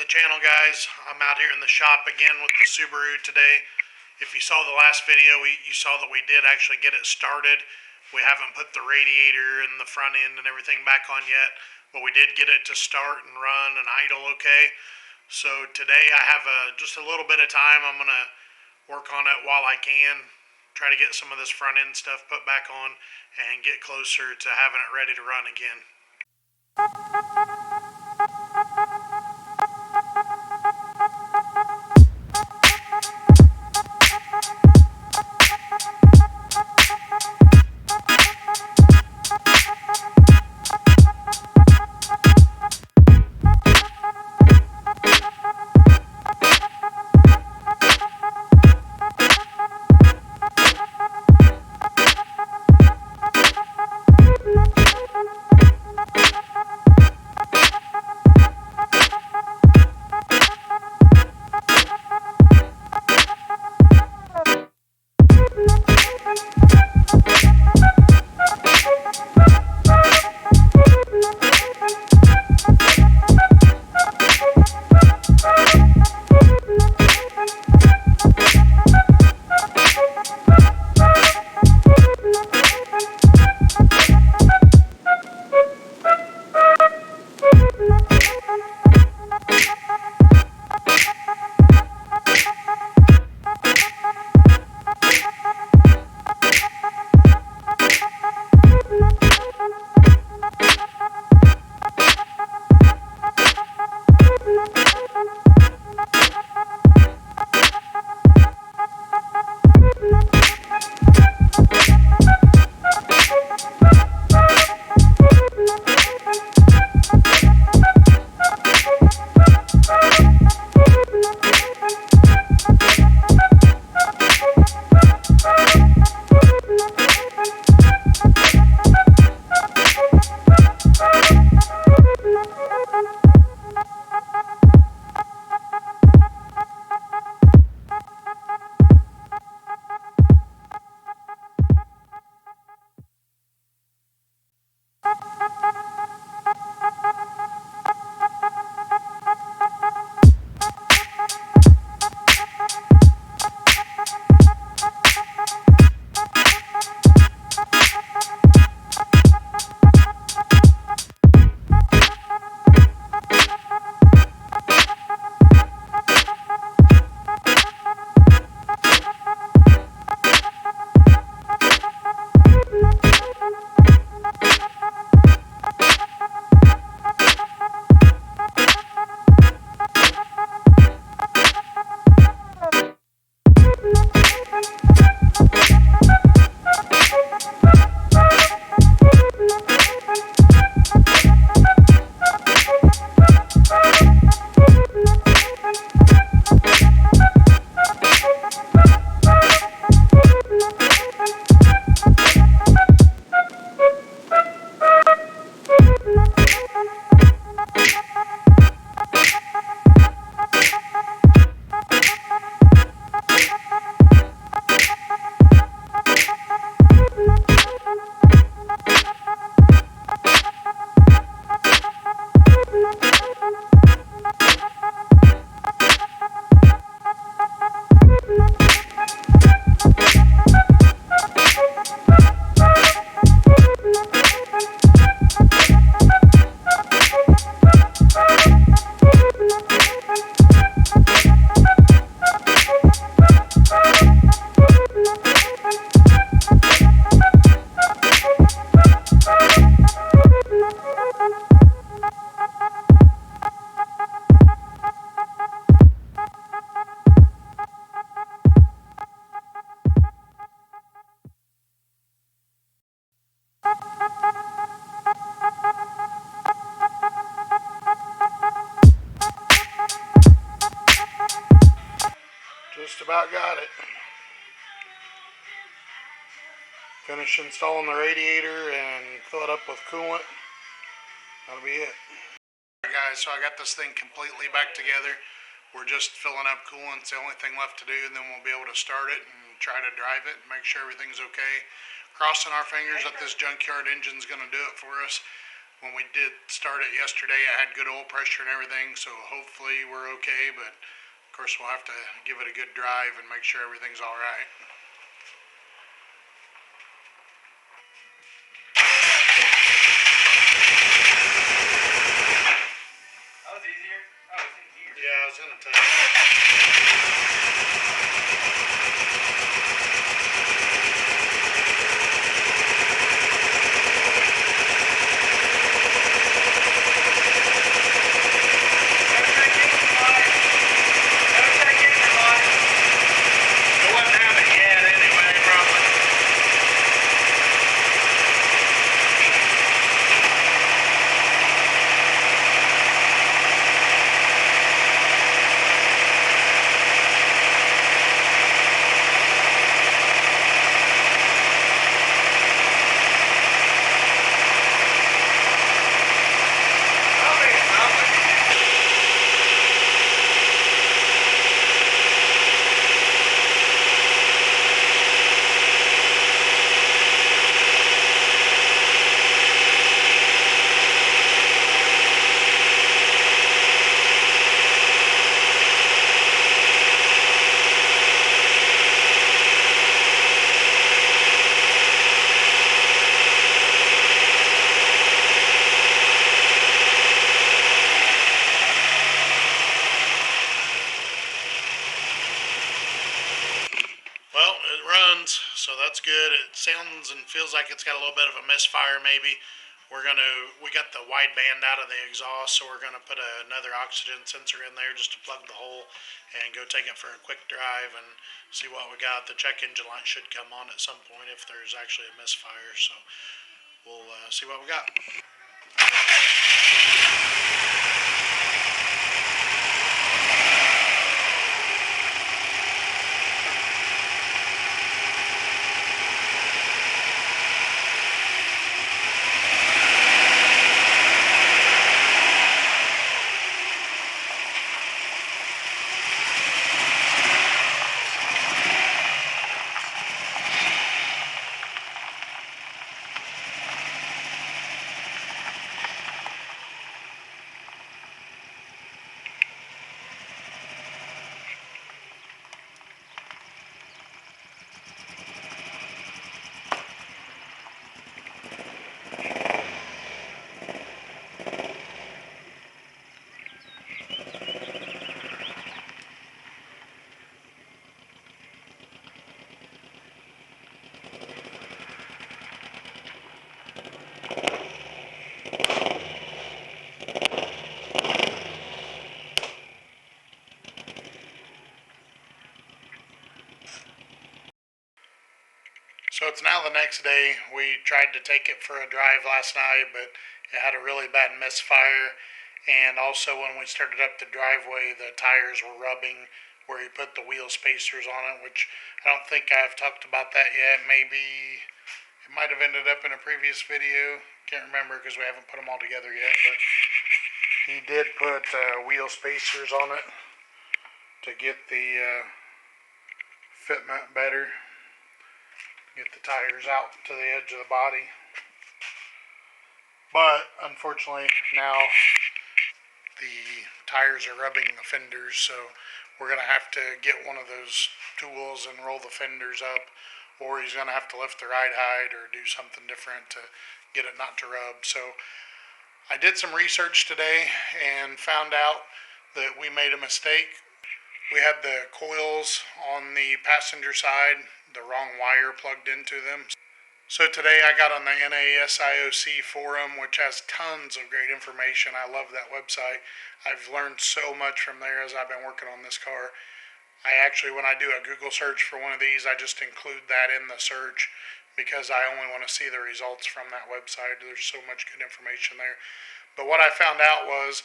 the channel, guys. I'm out here in the shop again with the Subaru today. If you saw the last video, you saw that we did actually get it started. We haven't put the radiator and the front end and everything back on yet, but we did get it to start and run and idle okay. So today I have just a little bit of time. I'm going to work on it while I can, try to get some of this front end stuff put back on and get closer to having it ready to run again. Just about got it. Finish installing the radiator and fill it up with coolant. That'll be it. Alright guys, so I got this thing completely back together. We're just filling up coolant. It's the only thing left to do, and then we'll be able to start it and try to drive it and make sure everything's okay. Crossing our fingers that this junkyard engine's going to do it for us. when we did start it yesterday, I had good oil pressure and everything, so hopefully we're okay, but of course we'll have to give it a good drive and make sure everything's all right. That was easier? Oh, it's in here. Yeah, I was gonna tell you. Well, it runs, so that's good. It sounds and feels like it's got a little bit of a misfire maybe. We got the wide band out of the exhaust, so we're gonna put another oxygen sensor in there just to plug the hole and go take it for a quick drive and see what we got. The check engine light should come on at some point if there's actually a misfire, so we'll see what we got. So it's now the next day. We tried to take it for a drive last night, but it had a really bad misfire. And also when we started up the driveway, the tires were rubbing where you put the wheel spacers on it, which I don't think I've talked about that yet. Maybe it might have ended up in a previous video. Can't remember because we haven't put them all together yet, but he did put wheel spacers on it to get the fitment better. Get the tires out to the edge of the body. But unfortunately now the tires are rubbing the fenders, so we're going to have to get one of those tools and roll the fenders up, or he's going to have to lift the ride height or do something different to get it not to rub. So I did some research today and found out that we made a mistake. We had the coils on the passenger side, the wrong wire plugged into them. So today I got on the NASIOC forum, which has tons of great information. I love that website. I've learned so much from there as I've been working on this car. I actually, when I do a Google search for one of these, I just include that in the search because I only want to see the results from that website. There's so much good information there. But what I found out was,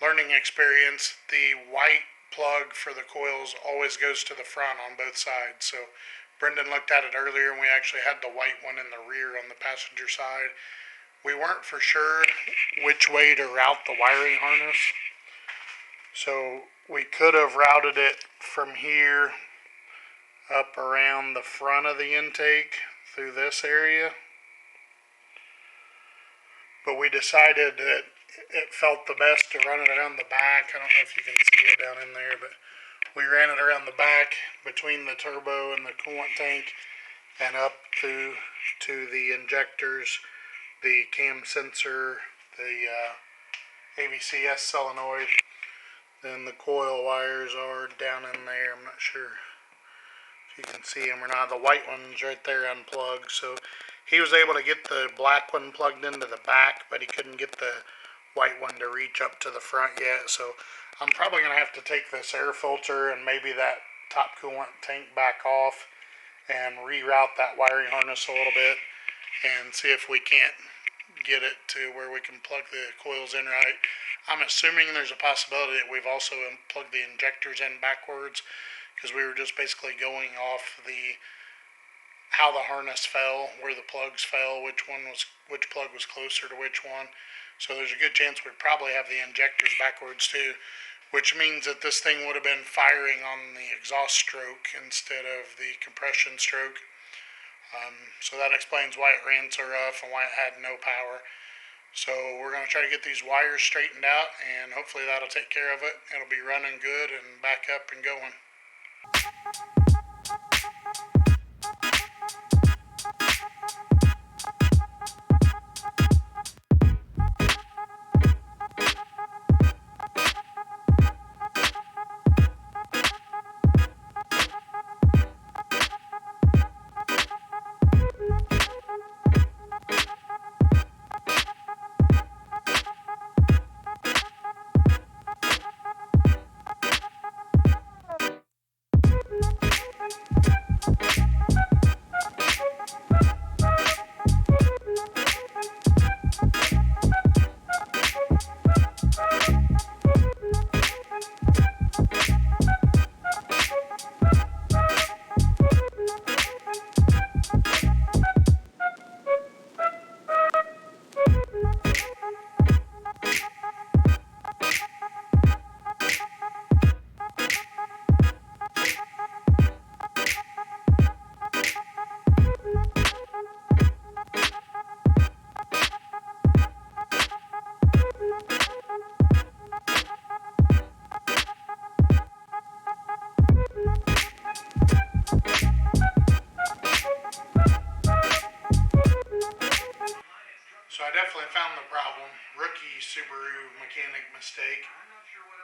learning experience, the white plug for the coils always goes to the front on both sides. So Brendan looked at it earlier and we actually had the white one in the rear on the passenger side. We weren't for sure which way to route the wiring harness. So we could have routed it from here up around the front of the intake through this area. but we decided that it felt the best to run it around the back. I don't know if you can see it down in there, but we ran it around the back between the turbo and the coolant tank and up through to the injectors, the cam sensor, the ABCS solenoid. Then the coil wires are down in there. I'm not sure if you can see them or not. The white one's right there unplugged. So he was able to get the black one plugged into the back, but he couldn't get the white one to reach up to the front yet. So I'm probably going to have to take this air filter and maybe that top coolant tank back off and reroute that wiring harness a little bit and see if we can't get it to where we can plug the coils in right. I'm assuming there's a possibility that we've also plugged the injectors in backwards, because we were just basically going off how the harness fell, where the plugs fell, which plug was closer to which one. So there's a good chance we probably have the injectors backwards too, which means that this thing would have been firing on the exhaust stroke instead of the compression stroke. So that explains why it ran so rough and why it had no power. So we're going to try to get these wires straightened out, and hopefully that'll take care of it. It'll be running good and back up and going. So I definitely found the problem. Rookie Subaru mechanic mistake.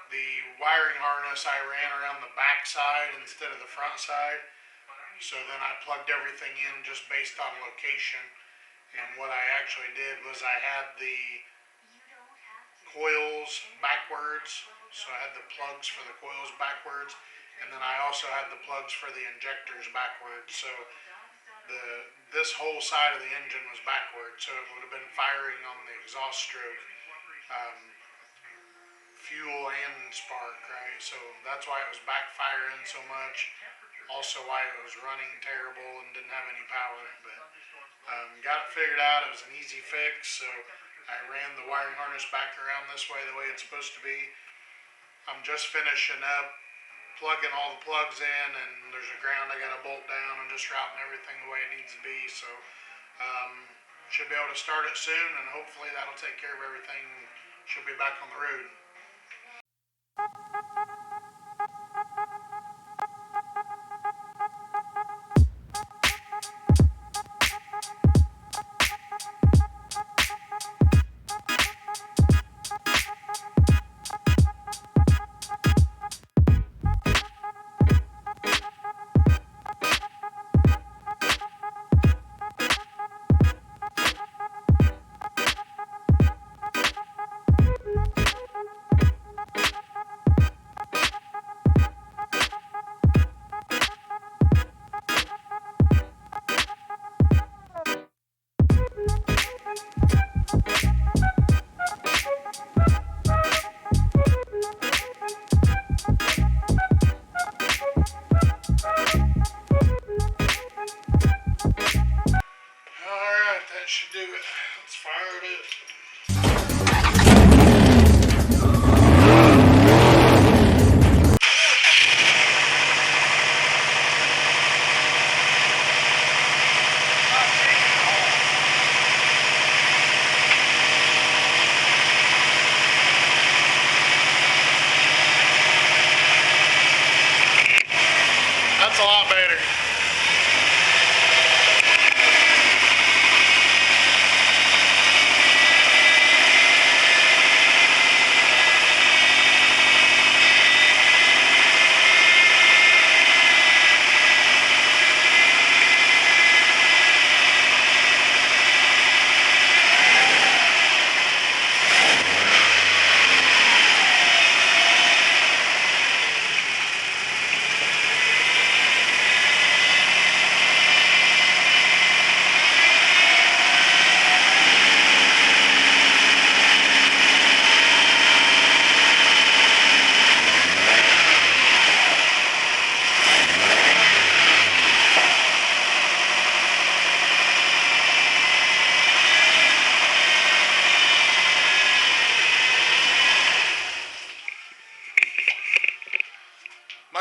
The wiring harness I ran around the back side instead of the front side. So then I plugged everything in just based on location. And what I actually did was I had the coils backwards. So I had the plugs for the coils backwards. And then I also had the plugs for the injectors backwards. So this whole side of the engine was backwards, so it would have been firing on the exhaust stroke, fuel and spark, right? So that's why it was backfiring so much. Also why it was running terrible and didn't have any power. But got it figured out. It was an easy fix, so I ran the wiring harness back around this way, the way it's supposed to be. I'm just finishing up plugging all the plugs in, and there's a ground I gotta bolt down and just routing everything the way it needs to be. So should be able to start it soon, and hopefully that'll take care of everything. Should be back on the road.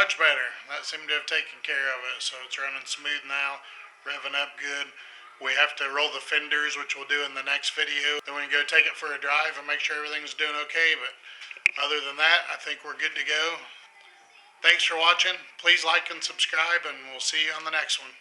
Much better. That seemed to have taken care of it. So it's running smooth now, revving up good. We have to roll the fenders, which we'll do in the next video. Then we can go take it for a drive and make sure everything's doing okay. But other than that, I think we're good to go. Thanks for watching. Please like and subscribe, and we'll see you on the next one.